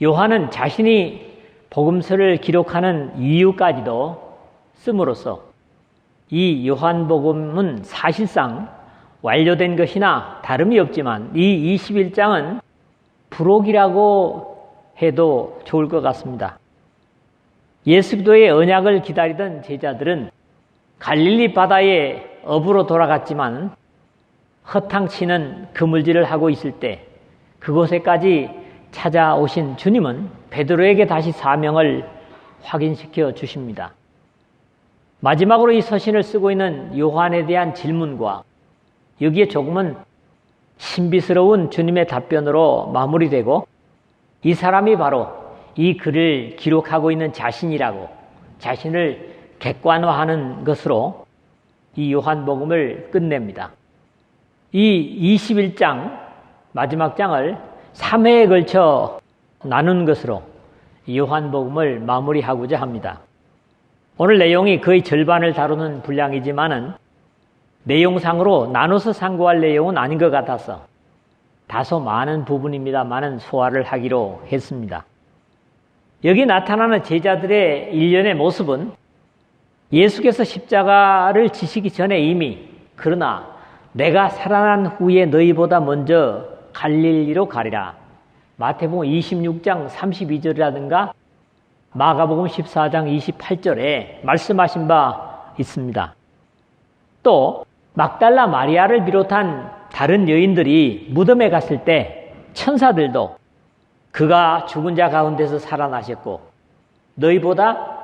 요한은 자신이 복음서를 기록하는 이유까지도 씀으로써 이 요한복음은 사실상 완료된 것이나 다름이 없지만 이 21장은 부록이라고 해도 좋을 것 같습니다. 예수 그리스도의 언약을 기다리던 제자들은 갈릴리 바다에 어부로 돌아갔지만 허탕치는 그물질을 하고 있을 때 그곳에까지 찾아오신 주님은 베드로에게 다시 사명을 확인시켜 주십니다. 마지막으로 이 서신을 쓰고 있는 요한에 대한 질문과 여기에 조금은 신비스러운 주님의 답변으로 마무리되고 이 사람이 바로 이 글을 기록하고 있는 자신이라고 자신을 객관화하는 것으로 이 요한복음을 끝냅니다. 이 21장 마지막 장을 3회에 걸쳐 나눈 것으로 요한복음을 마무리하고자 합니다. 오늘 내용이 거의 절반을 다루는 분량이지만은 내용상으로 나눠서 상고할 내용은 아닌 것 같아서 다소 많은 부분입니다만은 소화를 하기로 했습니다. 여기 나타나는 제자들의 일련의 모습은 예수께서 십자가를 지시기 전에 이미 그러나 내가 살아난 후에 너희보다 먼저 갈릴리로 가리라. 마태복음 26장 32절이라든가 마가복음 14장 28절에 말씀하신 바 있습니다. 또 막달라 마리아를 비롯한 다른 여인들이 무덤에 갔을 때 천사들도 그가 죽은 자 가운데서 살아나셨고 너희보다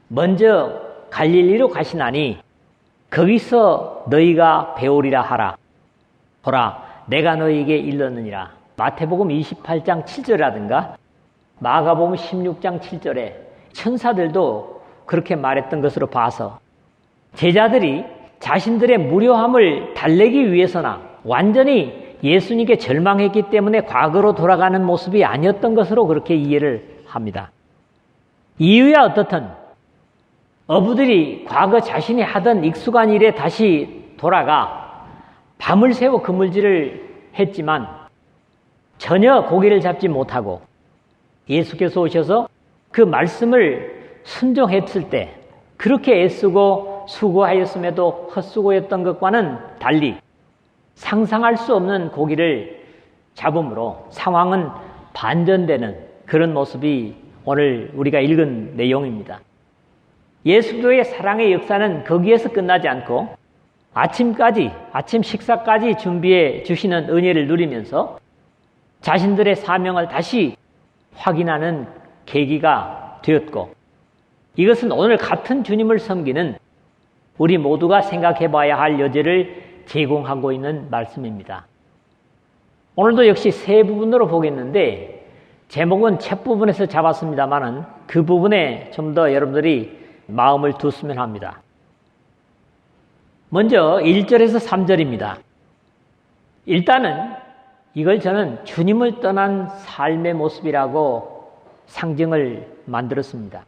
먼저 갈릴리로 가시나니 거기서 너희가 배우리라 하라. 보라 내가 너희에게 일렀느니라. 마태복음 28장 7절이라든가 마가복음 16장 7절에 천사들도 그렇게 말했던 것으로 봐서 제자들이 자신들의 무료함을 달래기 위해서나 완전히 예수님께 절망했기 때문에 과거로 돌아가는 모습이 아니었던 것으로 그렇게 이해를 합니다. 이유야 어떻든 어부들이 과거 자신이 하던 익숙한 일에 다시 돌아가 밤을 새워 그물질을 했지만 전혀 고기를 잡지 못하고 예수께서 오셔서 그 말씀을 순종했을 때 그렇게 애쓰고 수고하였음에도 헛수고였던 것과는 달리 상상할 수 없는 고기를 잡음으로 상황은 반전되는 그런 모습이 오늘 우리가 읽은 내용입니다. 예수 그리스도의 사랑의 역사는 거기에서 끝나지 않고 아침 식사까지 준비해 주시는 은혜를 누리면서 자신들의 사명을 다시 확인하는 계기가 되었고 이것은 오늘 같은 주님을 섬기는 우리 모두가 생각해 봐야 할 여지를 제공하고 있는 말씀입니다. 오늘도 역시 세 부분으로 보겠는데 제목은 첫 부분에서 잡았습니다만은 그 부분에 좀 더 여러분들이 마음을 뒀으면 합니다. 먼저 1절에서 3절입니다. 일단은 이걸 저는 주님을 떠난 삶의 모습이라고 상징을 만들었습니다.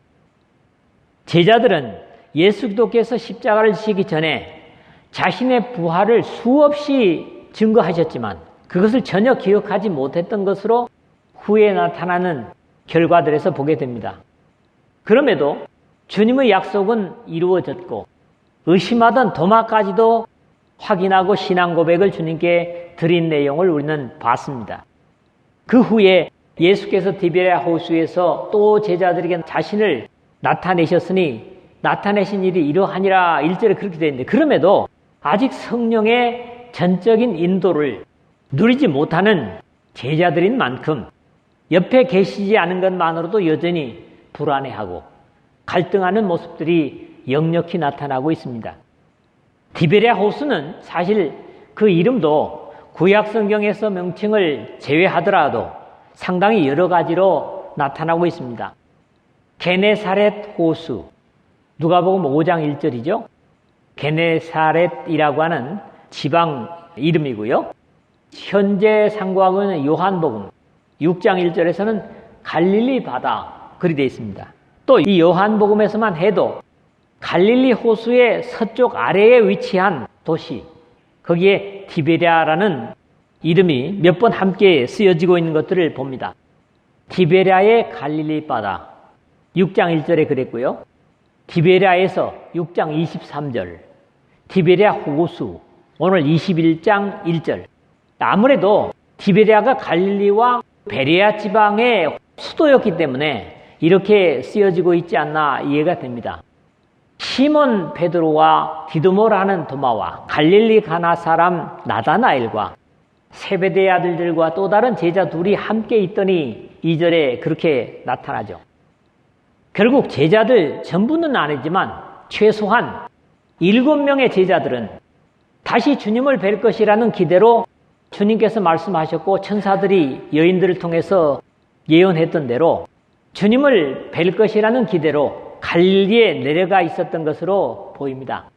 제자들은 예수 그리스도께서 십자가를 지시기 전에 자신의 부활을 수없이 증거하셨지만 그것을 전혀 기억하지 못했던 것으로 후에 나타나는 결과들에서 보게 됩니다. 그럼에도 주님의 약속은 이루어졌고 의심하던 도마까지도 확인하고 신앙 고백을 주님께 드린 내용을 우리는 봤습니다. 그 후에 예수께서 디베랴 호수에서 또 제자들에게 자신을 나타내셨으니 나타내신 일이 이러하니라 1절에 그렇게 되어 있는데 그럼에도 아직 성령의 전적인 인도를 누리지 못하는 제자들인 만큼 옆에 계시지 않은 것만으로도 여전히 불안해하고 갈등하는 모습들이 역력히 나타나고 있습니다. 디베랴 호수는 사실 그 이름도 구약 성경에서 명칭을 제외하더라도 상당히 여러 가지로 나타나고 있습니다. 게네사렛 호수, 누가복음 5장 1절이죠. 게네사렛이라고 하는 지방 이름이고요. 현재 상고하고 있는 요한복음 6장 1절에서는 갈릴리 바다 그리 되어 있습니다. 또 이 요한복음에서만 해도 갈릴리 호수의 서쪽 아래에 위치한 도시, 거기에 디베랴라는 이름이 몇 번 함께 쓰여지고 있는 것들을 봅니다. 디베랴의 갈릴리 바다 6장 1절에 그랬고요. 디베랴에서 6장 23절, 디베랴 호수 오늘 21장 1절. 아무래도 디베랴가 갈릴리와 베레아 지방의 수도였기 때문에 이렇게 쓰여지고 있지 않나 이해가 됩니다. 시몬 베드로와 디도모라는 도마와 갈릴리 가나 사람 나다나엘과 세베대의 아들들과 또 다른 제자 둘이 함께 있더니 2절에 그렇게 나타나죠. 결국 제자들 전부는 아니지만 최소한 7명의 제자들은 다시 주님을 뵐 것이라는 기대로 주님께서 말씀하셨고 천사들이 여인들을 통해서 예언했던 대로 주님을 뵐 것이라는 기대로 갈릴리에 내려가 있었던 것으로 보입니다.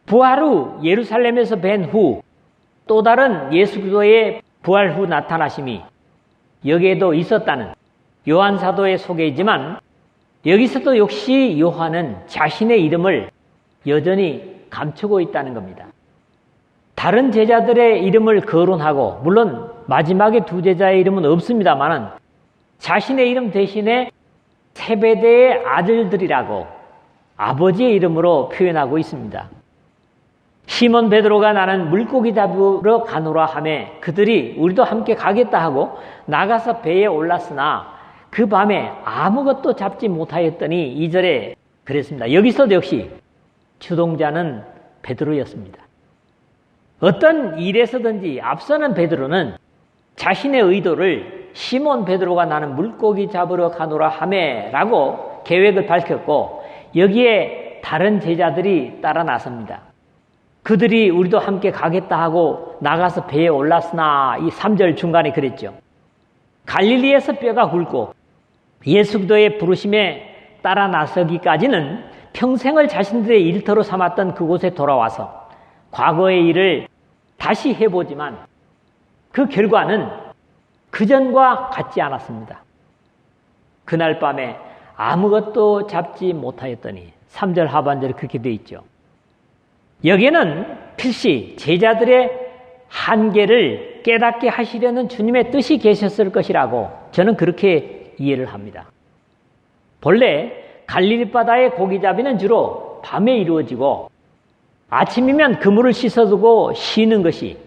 부활 후 예루살렘에서 뵌 후 또 다른 예수 그리스도의 부활 후 나타나심이 여기에도 있었다는 요한 사도의 소개이지만 여기서도 역시 요한은 자신의 이름을 여전히 감추고 있다는 겁니다. 다른 제자들의 이름을 거론하고 물론 마지막에 두 제자의 이름은 없습니다만 자신의 이름 대신에 세베대의 아들들이라고 아버지의 이름으로 표현하고 있습니다. 시몬 베드로가 나는 물고기 잡으러 가노라 하매 그들이 우리도 함께 가겠다 하고 나가서 배에 올랐으나 그 밤에 아무것도 잡지 못하였더니 2절에 그랬습니다. 여기서도 역시 주동자는 베드로였습니다. 어떤 일에서든지 앞서는 베드로는 자신의 의도를 시몬 베드로가 나는 물고기 잡으러 가노라 하매 라고 계획을 밝혔고 여기에 다른 제자들이 따라 나섭니다. 그들이 우리도 함께 가겠다 하고 나가서 배에 올랐으나 이 3절 중간에 그랬죠. 갈릴리에서 뼈가 굵고 예수 그리스도의 부르심에 따라 나서기까지는 평생을 자신들의 일터로 삼았던 그곳에 돌아와서 과거의 일을 다시 해보지만 그 결과는 그전과 같지 않았습니다. 그날 밤에 아무것도 잡지 못하였더니 3절 하반절에 그렇게 되어 있죠. 여기에는 필시 제자들의 한계를 깨닫게 하시려는 주님의 뜻이 계셨을 것이라고 저는 그렇게 이해를 합니다. 본래 갈릴리 바다의 고기잡이는 주로 밤에 이루어지고 아침이면 그물을 씻어두고 쉬는 것이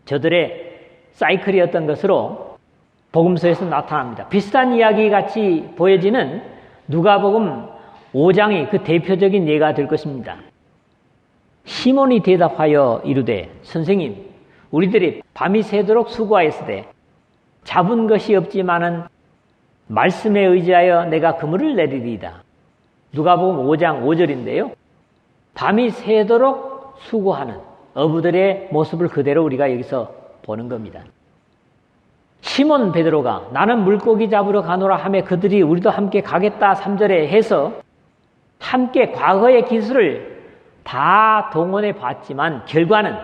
저들의 사이클이었던 것으로 복음서에서 나타납니다. 비슷한 이야기 같이 보여지는 누가복음 5장이 그 대표적인 예가 될 것입니다. 시몬이 대답하여 이르되 선생님 우리들이 밤이 새도록 수고하였으되 잡은 것이 없지만은 말씀에 의지하여 내가 그물을 내리리이다. 누가복음 5장 5절인데요. 밤이 새도록 수고하는 어부들의 모습을 그대로 우리가 여기서 보는 겁니다. 시몬 베드로가 나는 물고기 잡으러 가노라 하며 그들이 우리도 함께 가겠다 3절에 해서 함께 과거의 기술을 다 동원해 봤지만 결과는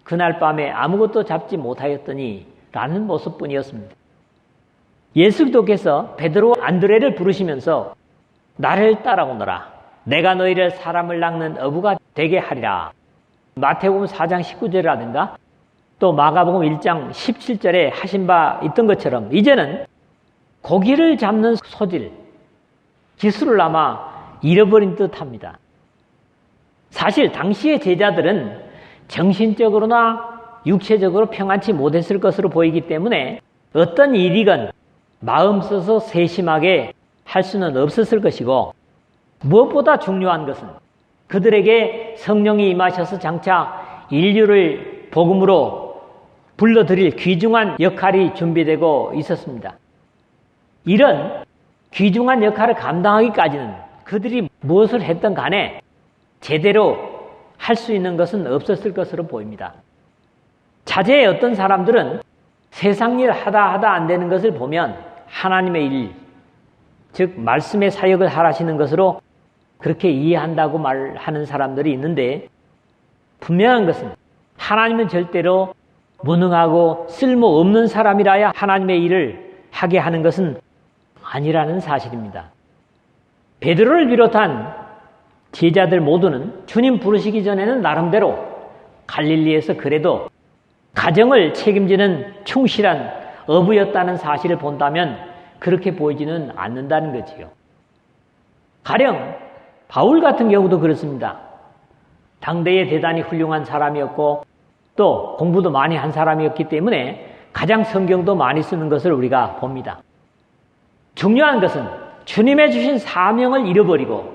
그날 밤에 아무것도 잡지 못하였더니 라는 모습뿐이었습니다. 예수 그리스도께서 베드로 안드레를 부르시면서 나를 따라오너라. 내가 너희를 사람을 낚는 어부가 되게 하리라. 마태복음 4장 19절이라든가 또 마가복음 1장 17절에 하신 바 있던 것처럼 이제는 고기를 잡는 소질, 기술을 아마 잃어버린 듯합니다. 사실 당시의 제자들은 정신적으로나 육체적으로 평안치 못했을 것으로 보이기 때문에 어떤 일이건 마음 써서 세심하게 할 수는 없었을 것이고 무엇보다 중요한 것은 그들에게 성령이 임하셔서 장차 인류를 복음으로 불러들일 귀중한 역할이 준비되고 있었습니다. 이런 귀중한 역할을 감당하기까지는 그들이 무엇을 했든 간에 제대로 할 수 있는 것은 없었을 것으로 보입니다. 자제의 어떤 사람들은 세상 일 하다 안 되는 것을 보면 하나님의 일, 즉 말씀의 사역을 하라시는 것으로 그렇게 이해한다고 말하는 사람들이 있는데 분명한 것은 하나님은 절대로 무능하고 쓸모없는 사람이라야 하나님의 일을 하게 하는 것은 아니라는 사실입니다. 베드로를 비롯한 제자들 모두는 주님 부르시기 전에는 나름대로 갈릴리에서 그래도 가정을 책임지는 충실한 어부였다는 사실을 본다면 그렇게 보이지는 않는다는 거지요. 가령 바울 같은 경우도 그렇습니다. 당대에 대단히 훌륭한 사람이었고 또 공부도 많이 한 사람이었기 때문에 가장 성경도 많이 쓰는 것을 우리가 봅니다. 중요한 것은 주님의 주신 사명을 잃어버리고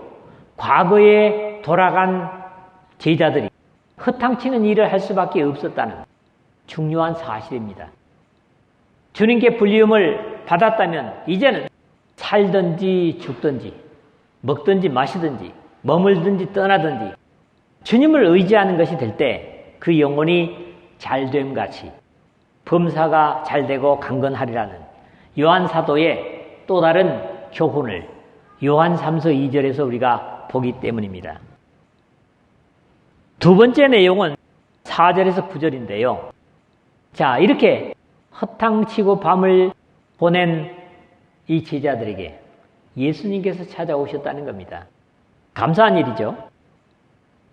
과거에 돌아간 제자들이 허탕치는 일을 할 수밖에 없었다는 중요한 사실입니다. 주님께 불리움을 받았다면 이제는 살든지 죽든지 먹든지 마시든지 머물든지 떠나든지 주님을 의지하는 것이 될 때 그 영혼이 잘됨 같이 범사가 잘되고 강건하리라는 요한 사도의 또 다른 교훈을 요한 3서 2절에서 우리가 보기 때문입니다. 두 번째 내용은 4절에서 9절인데요. 자, 이렇게 허탕치고 밤을 보낸 이 제자들에게 예수님께서 찾아오셨다는 겁니다. 감사한 일이죠.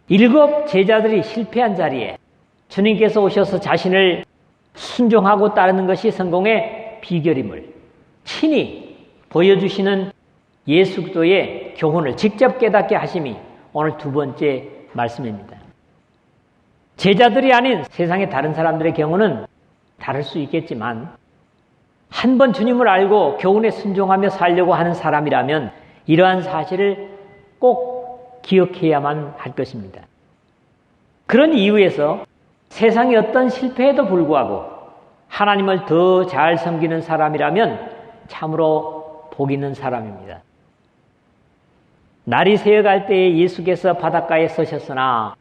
7 제자들이 실패한 자리에 주님께서 오셔서 자신을 순종하고 따르는 것이 성공의 비결임을 친히 보여주시는 예수 그리스도의 교훈을 직접 깨닫게 하심이 오늘 두 번째 말씀입니다. 제자들이 아닌 세상의 다른 사람들의 경우는 다를 수 있겠지만 한 번 주님을 알고 교훈에 순종하며 살려고 하는 사람이라면 이러한 사실을 꼭 기억해야만 할 것입니다. 그런 이유에서 세상의 어떤 실패에도 불구하고 하나님을 더 잘 섬기는 사람이라면 참으로 복 있는 사람입니다. 날이 새어갈 때에 예수께서 바닷가에 서셨으나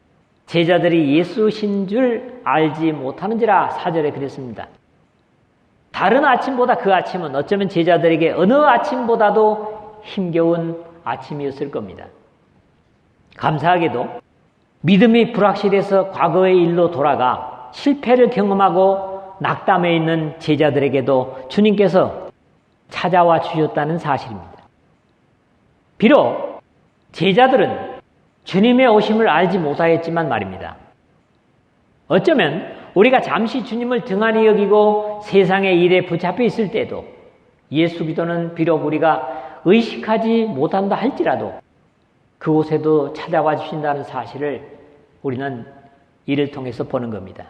제자들이 예수신 줄 알지 못하는지라 4절에 그랬습니다. 다른 아침보다 그 아침은 어쩌면 제자들에게 어느 아침보다도 힘겨운 아침이었을 겁니다. 감사하게도 믿음이 불확실해서 과거의 일로 돌아가 실패를 경험하고 낙담해 있는 제자들에게도 주님께서 찾아와 주셨다는 사실입니다. 비록 제자들은 주님의 오심을 알지 못하였지만 말입니다. 어쩌면 우리가 잠시 주님을 등한히 여기고 세상의 일에 붙잡혀 있을 때도 예수 그리스도는 비록 우리가 의식하지 못한다 할지라도 그곳에도 찾아와 주신다는 사실을 우리는 이를 통해서 보는 겁니다.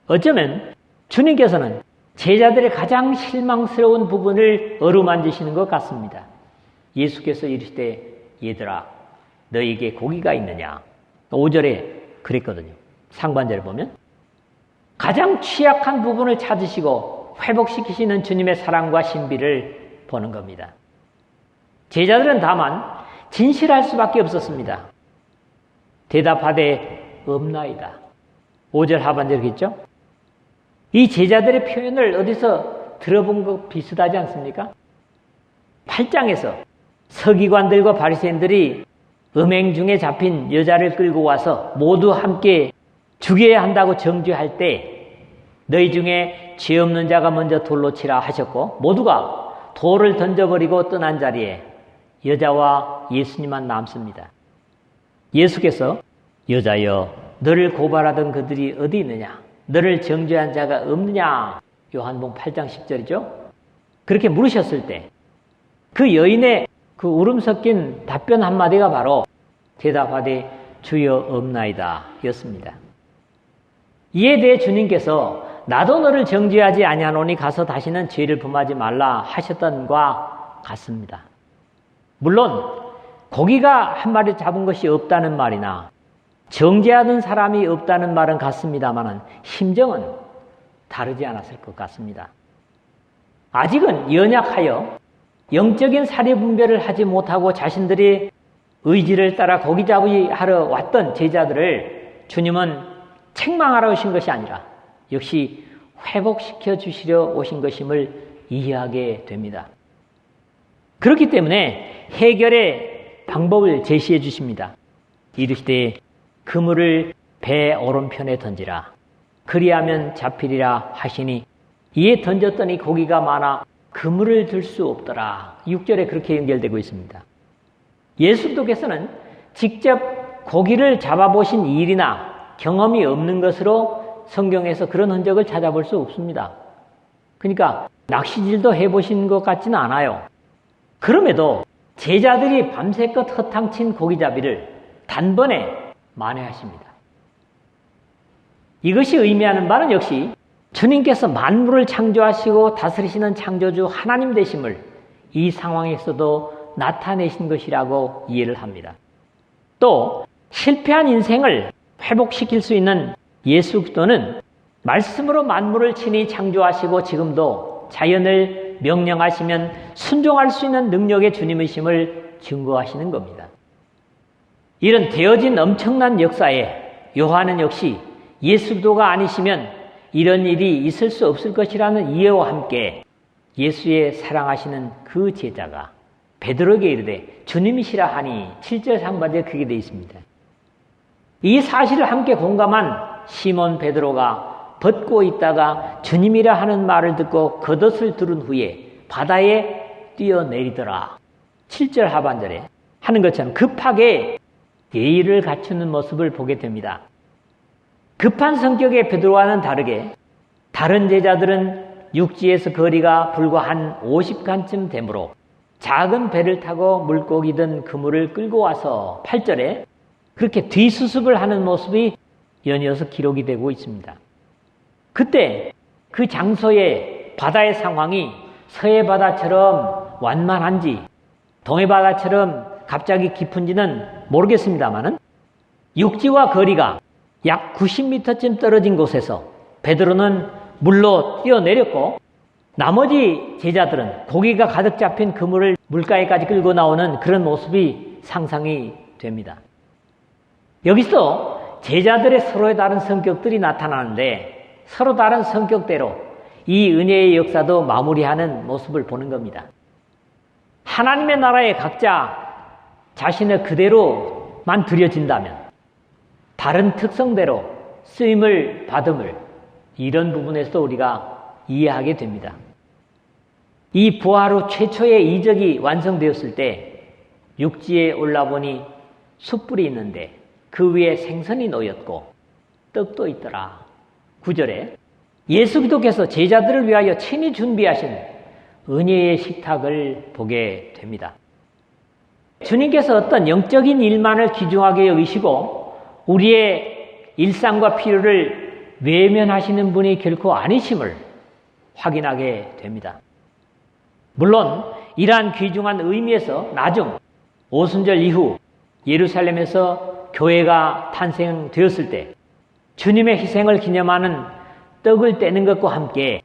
어쩌면 주님께서는 제자들의 가장 실망스러운 부분을 어루만지시는 것 같습니다. 예수께서 이르시되 얘들아 너에게 고기가 있느냐 5절에 그랬거든요. 상반절을 보면 가장 취약한 부분을 찾으시고 회복시키시는 주님의 사랑과 신비를 보는 겁니다. 제자들은 다만 진실할 수밖에 없었습니다. 대답하되 없나이다. 5절 하반절이겠죠? 이 제자들의 표현을 어디서 들어본 것 비슷하지 않습니까? 8장에서 서기관들과 바리새인들이 음행 중에 잡힌 여자를 끌고 와서 모두 함께 죽여야 한다고 정죄할 때 너희 중에 죄 없는 자가 먼저 돌로 치라 하셨고 모두가 돌을 던져버리고 떠난 자리에 여자와 예수님만 남습니다. 예수께서 여자여 너를 고발하던 그들이 어디 있느냐? 너를 정죄한 자가 없느냐? 요한복음 8장 10절이죠. 그렇게 물으셨을 때 그 여인의 그 울음 섞인 답변 한마디가 바로 대답하되 주여 없나이다 였습니다. 이에 대해 주님께서 나도 너를 정죄하지 아니하노니 가서 다시는 죄를 범하지 말라 하셨던 것과 같습니다. 물론 고기가 한 마리 잡은 것이 없다는 말이나 정죄하는 사람이 없다는 말은 같습니다만 심정은 다르지 않았을 것 같습니다. 아직은 연약하여 영적인 사리 분별을 하지 못하고 자신들의 의지를 따라 고기 잡으러 왔던 제자들을 주님은 책망하러 오신 것이 아니라 역시 회복시켜 주시려 오신 것임을 이해하게 됩니다. 그렇기 때문에 해결의 방법을 제시해 주십니다. 이르시되 그물을 배 오른편에 던지라. 그리하면 잡히리라 하시니 이에 던졌더니 고기가 많아 그물을 들 수 없더라. 6절에 그렇게 연결되고 있습니다. 예수께서는 직접 고기를 잡아보신 일이나 경험이 없는 것으로 성경에서 그런 흔적을 찾아볼 수 없습니다. 그러니까 낚시질도 해보신 것 같지는 않아요. 그럼에도 제자들이 밤새껏 허탕친 고기잡이를 단번에 만회하십니다. 이것이 의미하는 바는 역시 주님께서 만물을 창조하시고 다스리시는 창조주 하나님 되심을 이 상황에서도 나타내신 것이라고 이해를 합니다. 또 실패한 인생을 회복시킬 수 있는 예수 그리스도는 말씀으로 만물을 친히 창조하시고 지금도 자연을 명령하시면 순종할 수 있는 능력의 주님이심을 증거하시는 겁니다. 이런 되어진 엄청난 역사에 요한은 역시 예수 그리스도가 아니시면 이런 일이 있을 수 없을 것이라는 이해와 함께 예수의 사랑하시는 그 제자가 베드로에게 이르되 주님이시라 하니 7절 상반절에 그렇게 되어 있습니다. 이 사실을 함께 공감한 시몬 베드로가 벗고 있다가 주님이라 하는 말을 듣고 겉옷을 두른 후에 바다에 뛰어내리더라. 7절 하반절에 하는 것처럼 급하게 예의를 갖추는 모습을 보게 됩니다. 급한 성격의 베드로와는 다르게 다른 제자들은 육지에서 거리가 불과 한 50간쯤 되므로 작은 배를 타고 물고기든 그물을 끌고 와서 8절에 그렇게 뒤수습을 하는 모습이 연이어서 기록이 되고 있습니다. 그때 그 장소의 바다의 상황이 서해 바다처럼 완만한지 동해 바다처럼 갑자기 깊은지는 모르겠습니다만은 육지와 거리가 약 90m쯤 떨어진 곳에서 베드로는 물로 뛰어내렸고 나머지 제자들은 고기가 가득 잡힌 그물을 물가에까지 끌고 나오는 그런 모습이 상상이 됩니다. 여기서 제자들의 서로의 다른 성격들이 나타나는데 서로 다른 성격대로 이 은혜의 역사도 마무리하는 모습을 보는 겁니다. 하나님의 나라에 각자 자신을 그대로만 들여진다면 다른 특성대로 쓰임을 받음을 이런 부분에서도 우리가 이해하게 됩니다. 이 부활 후 최초의 이적이 완성되었을 때 육지에 올라보니 숯불이 있는데 그 위에 생선이 놓였고 떡도 있더라. 9절에 예수 그리스도께서 제자들을 위하여 친히 준비하신 은혜의 식탁을 보게 됩니다. 주님께서 어떤 영적인 일만을 귀중하게 여기시고 우리의 일상과 필요를 외면하시는 분이 결코 아니심을 확인하게 됩니다. 물론 이러한 귀중한 의미에서 나중 오순절 이후 예루살렘에서 교회가 탄생되었을 때 주님의 희생을 기념하는 떡을 떼는 것과 함께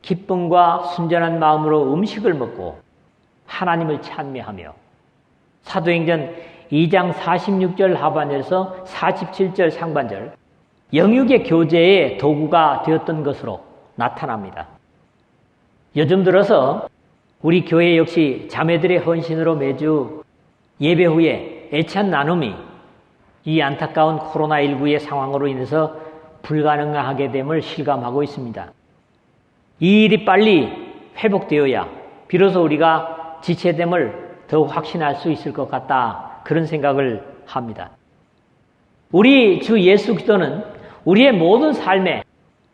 기쁨과 순전한 마음으로 음식을 먹고 하나님을 찬미하며 사도행전 2장 46절 하반절에서 47절 상반절 영육의 교제의 도구가 되었던 것으로 나타납니다. 요즘 들어서 우리 교회 역시 자매들의 헌신으로 매주 예배 후에 애찬 나눔이 이 안타까운 코로나19의 상황으로 인해서 불가능하게 됨을 실감하고 있습니다. 이 일이 빨리 회복되어야 비로소 우리가 지체됨을 더욱 확신할 수 있을 것 같다. 그런 생각을 합니다. 우리 주 예수 그리스도는 우리의 모든 삶에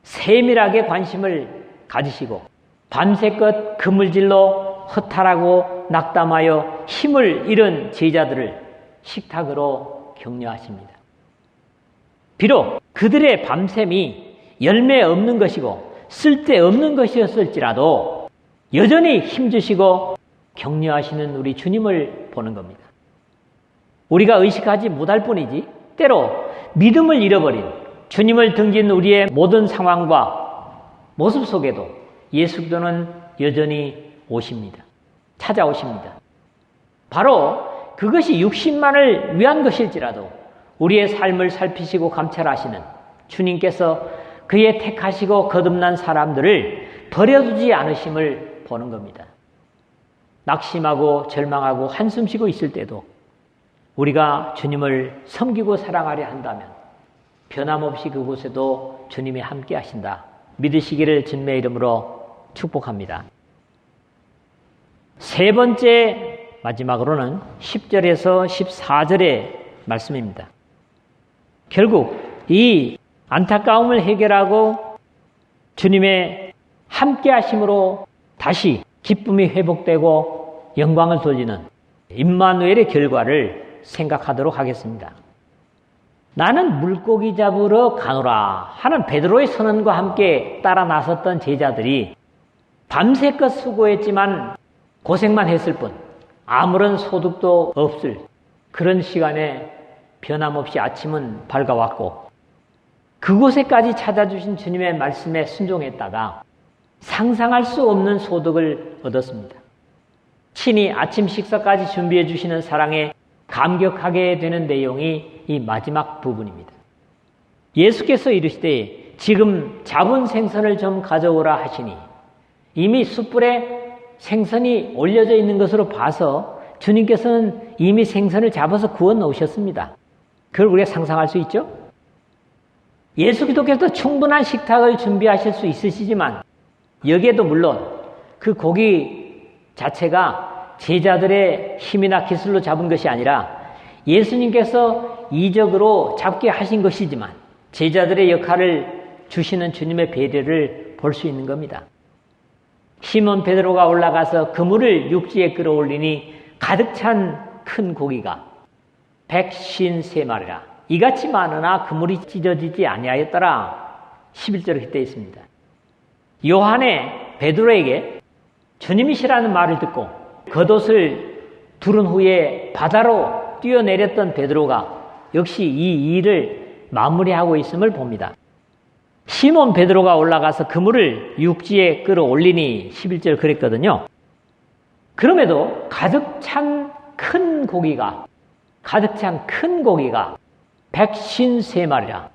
세밀하게 관심을 가지시고 밤새껏 그물질로 허탈하고 낙담하여 힘을 잃은 제자들을 식탁으로 격려하십니다. 비록 그들의 밤샘이 열매 없는 것이고 쓸데없는 것이었을지라도 여전히 힘주시고 격려하시는 우리 주님을 보는 겁니다. 우리가 의식하지 못할 뿐이지 때로 믿음을 잃어버린 주님을 등진 우리의 모든 상황과 모습 속에도 예수 그리스도는 여전히 오십니다. 찾아오십니다. 바로 그것이 육신만을 위한 것일지라도 우리의 삶을 살피시고 감찰하시는 주님께서 그의 택하시고 거듭난 사람들을 버려두지 않으심을 보는 겁니다. 낙심하고 절망하고 한숨 쉬고 있을 때도 우리가 주님을 섬기고 사랑하려 한다면 변함없이 그곳에도 주님이 함께 하신다. 믿으시기를 주님의 이름으로 축복합니다. 세 번째 마지막으로는 10절에서 14절의 말씀입니다. 결국 이 안타까움을 해결하고 주님의 함께 하심으로 다시 기쁨이 회복되고 영광을 돌리는 임마누엘의 결과를 생각하도록 하겠습니다. 나는 물고기 잡으러 가노라 하는 베드로의 선언과 함께 따라 나섰던 제자들이 밤새껏 수고했지만 고생만 했을 뿐 아무런 소득도 없을 그런 시간에 변함없이 아침은 밝아왔고 그곳에까지 찾아주신 주님의 말씀에 순종했다가 상상할 수 없는 소득을 얻었습니다. 친히 아침 식사까지 준비해 주시는 사랑에 감격하게 되는 내용이 이 마지막 부분입니다. 예수께서 이르시되 지금 잡은 생선을 좀 가져오라 하시니 이미 숯불에 생선이 올려져 있는 것으로 봐서 주님께서는 이미 생선을 잡아서 구워 놓으셨습니다. 그걸 우리가 상상할 수 있죠? 예수 그리스도께서 충분한 식탁을 준비하실 수 있으시지만 여기에도 물론 그 고기 자체가 제자들의 힘이나 기술로 잡은 것이 아니라 예수님께서 이적으로 잡게 하신 것이지만 제자들의 역할을 주시는 주님의 배려를 볼 수 있는 겁니다. 시몬 베드로가 올라가서 그물을 육지에 끌어올리니 가득 찬 큰 고기가 153마리라 이같이 많으나 그물이 찢어지지 아니하였더라. 11절에 그때 있습니다. 요한의 베드로에게 주님이시라는 말을 듣고 겉옷을 두른 후에 바다로 뛰어내렸던 베드로가 역시 이 일을 마무리하고 있음을 봅니다. 시몬 베드로가 올라가서 그물을 육지에 끌어올리니 11절 그랬거든요. 그럼에도 가득 찬 큰 고기가 153마리라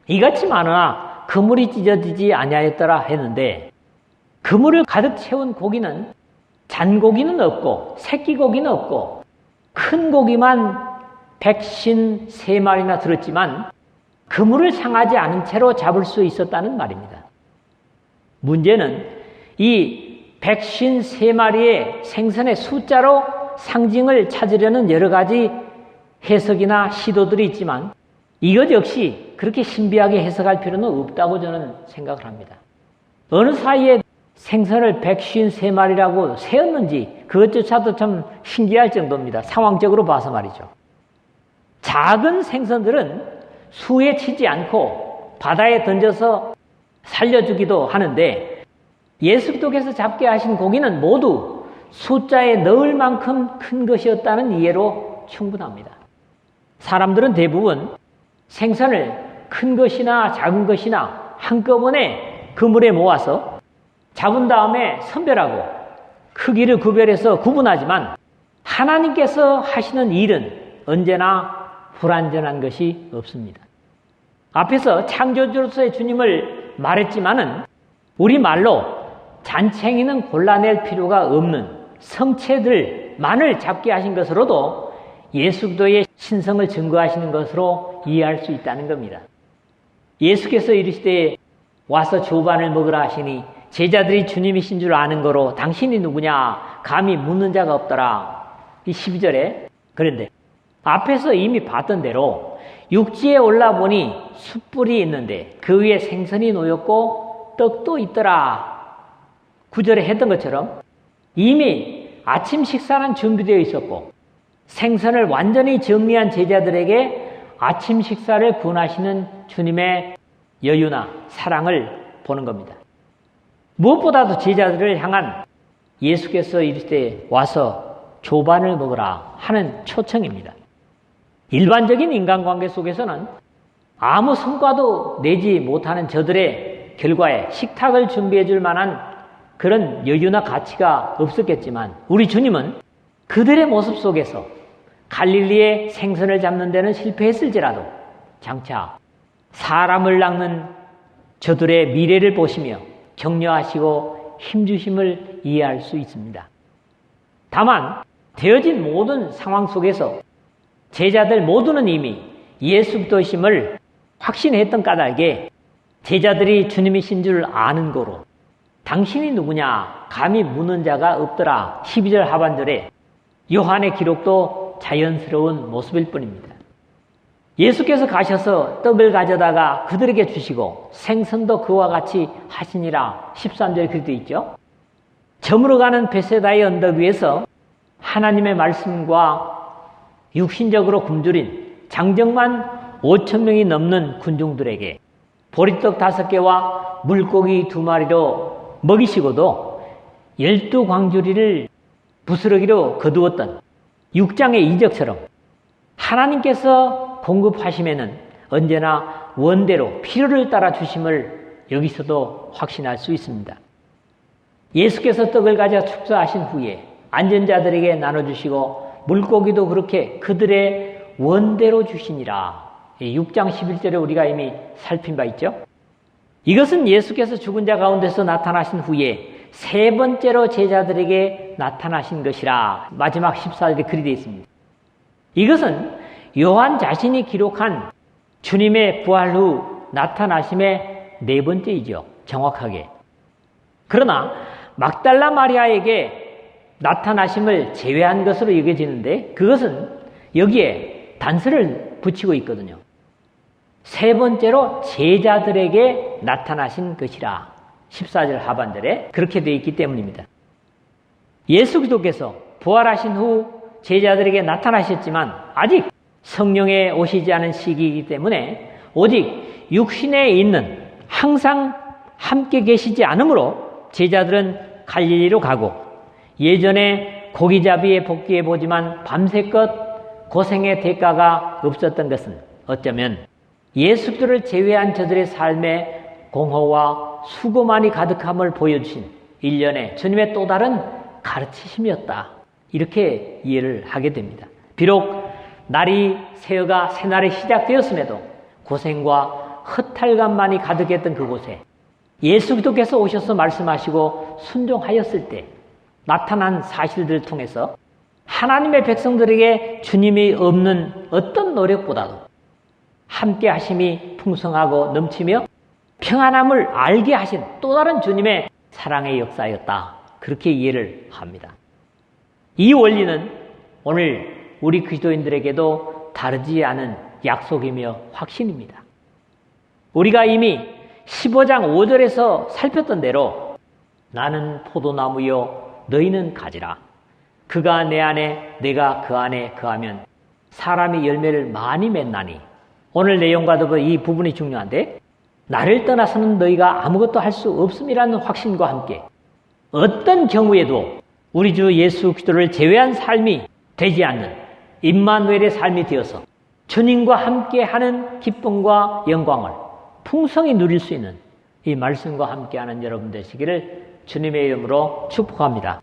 이같이 많으나 그물이 찢어지지 아니하였더라 했는데 그물을 가득 채운 고기는 잔고기는 없고 새끼고기는 없고 큰 고기만 153마리나 들었지만 그물을 상하지 않은 채로 잡을 수 있었다는 말입니다. 문제는 이 153마리의 생선의 숫자로 상징을 찾으려는 여러 가지 해석이나 시도들이 있지만 이것 역시 그렇게 신비하게 해석할 필요는 없다고 저는 생각을 합니다. 어느 사이에 생선을 153마리라고 세었는지 그것조차도 참 신기할 정도입니다. 상황적으로 봐서 말이죠. 작은 생선들은 수에 치지 않고 바다에 던져서 살려주기도 하는데 예수 그리스도께서 잡게 하신 고기는 모두 숫자에 넣을 만큼 큰 것이었다는 이해로 충분합니다. 사람들은 대부분 생선을 큰 것이나 작은 것이나 한꺼번에 그물에 모아서 잡은 다음에 선별하고 크기를 구별해서 구분하지만 하나님께서 하시는 일은 언제나 불완전한 것이 없습니다. 앞에서 창조주로서의 주님을 말했지만은 우리말로 잔챙이는 골라낼 필요가 없는 성체들만을 잡게 하신 것으로도 예수 그리스도의 신성을 증거하시는 것으로 이해할 수 있다는 겁니다. 예수께서 이르시되 와서 조반을 먹으라 하시니 제자들이 주님이신 줄 아는 거로 당신이 누구냐 감히 묻는 자가 없더라. 이 12절에 그런데 앞에서 이미 봤던 대로 육지에 올라보니 숯불이 있는데 그 위에 생선이 놓였고 떡도 있더라. 9절에 했던 것처럼 이미 아침 식사는 준비되어 있었고 생선을 완전히 정리한 제자들에게 아침 식사를 권하시는 주님의 여유나 사랑을 보는 겁니다. 무엇보다도 제자들을 향한 예수께서 이르시되 와서 조반을 먹으라 하는 초청입니다. 일반적인 인간관계 속에서는 아무 성과도 내지 못하는 저들의 결과에 식탁을 준비해 줄 만한 그런 여유나 가치가 없었겠지만 우리 주님은 그들의 모습 속에서 갈릴리의 생선을 잡는 데는 실패했을지라도 장차 사람을 낚는 저들의 미래를 보시며 격려하시고 힘주심을 이해할 수 있습니다. 다만 되어진 모든 상황 속에서 제자들 모두는 이미 예수 그리스도심을 확신했던 까닭에 제자들이 주님이신 줄 아는 거로 당신이 누구냐 감히 묻는 자가 없더라. 12절 하반절에 요한의 기록도 자연스러운 모습일 뿐입니다. 예수께서 가셔서 떡을 가져다가 그들에게 주시고 생선도 그와 같이 하시니라. 13절에 그렇게 되어 있죠. 저물어 가는 베세다의 언덕 위에서 하나님의 말씀과 육신적으로 굶주린 장정만 5,000명이 넘는 군중들에게 보리떡 5개와 물고기 2마리로 먹이시고도 12광주리를 부스러기로 거두었던 6장의 이적처럼 하나님께서 공급하시면은 언제나 원대로 필요를 따라 주심을 여기서도 확신할 수 있습니다. 예수께서 떡을 가져 축사하신 후에 앉은 자들에게 나눠주시고 물고기도 그렇게 그들의 원대로 주시니라. 6장 11절에 우리가 이미 살핀 바 있죠. 이것은 예수께서 죽은 자 가운데서 나타나신 후에 세 번째로 제자들에게 나타나신 것이라. 마지막 14절에 글이 되어 있습니다. 이것은 요한 자신이 기록한 주님의 부활 후 나타나심의 네 번째이죠. 정확하게. 그러나 막달라 마리아에게 나타나심을 제외한 것으로 여겨지는데 그것은 여기에 단서를 붙이고 있거든요. 세 번째로 제자들에게 나타나신 것이라. 14절 하반절에 그렇게 되어 있기 때문입니다. 예수 그리스도께서 부활하신 후 제자들에게 나타나셨지만 아직 성령에 오시지 않은 시기이기 때문에 오직 육신에 있는 항상 함께 계시지 않으므로 제자들은 갈릴리로 가고 예전에 고기잡이에 복귀해 보지만 밤새껏 고생의 대가가 없었던 것은 어쩌면 예수 그리스도를 제외한 저들의 삶에 공허와 수고만이 가득함을 보여주신 일련의 주님의 또 다른 가르치심이었다. 이렇게 이해를 하게 됩니다. 비록 날이 새어가 새날이 시작되었음에도 고생과 허탈감만이 가득했던 그곳에 예수 그리스도께서 오셔서 말씀하시고 순종하였을 때 나타난 사실들을 통해서 하나님의 백성들에게 주님이 없는 어떤 노력보다도 함께 하심이 풍성하고 넘치며 평안함을 알게 하신 또 다른 주님의 사랑의 역사였다. 그렇게 이해를 합니다. 이 원리는 오늘 우리 그리스도인들에게도 다르지 않은 약속이며 확신입니다. 우리가 이미 15장 5절에서 살폈던 대로 나는 포도나무요 너희는 가지라. 그가 내 안에 내가 그 안에 거하면 사람이 열매를 많이 맺나니. 오늘 내용과도 이 부분이 중요한데 나를 떠나서는 너희가 아무것도 할 수 없음이라는 확신과 함께 어떤 경우에도 우리 주 예수 그리스도를 제외한 삶이 되지 않는 임마누엘의 삶이 되어서 주님과 함께하는 기쁨과 영광을 풍성히 누릴 수 있는 이 말씀과 함께하는 여러분 되시기를 주님의 이름으로 축복합니다.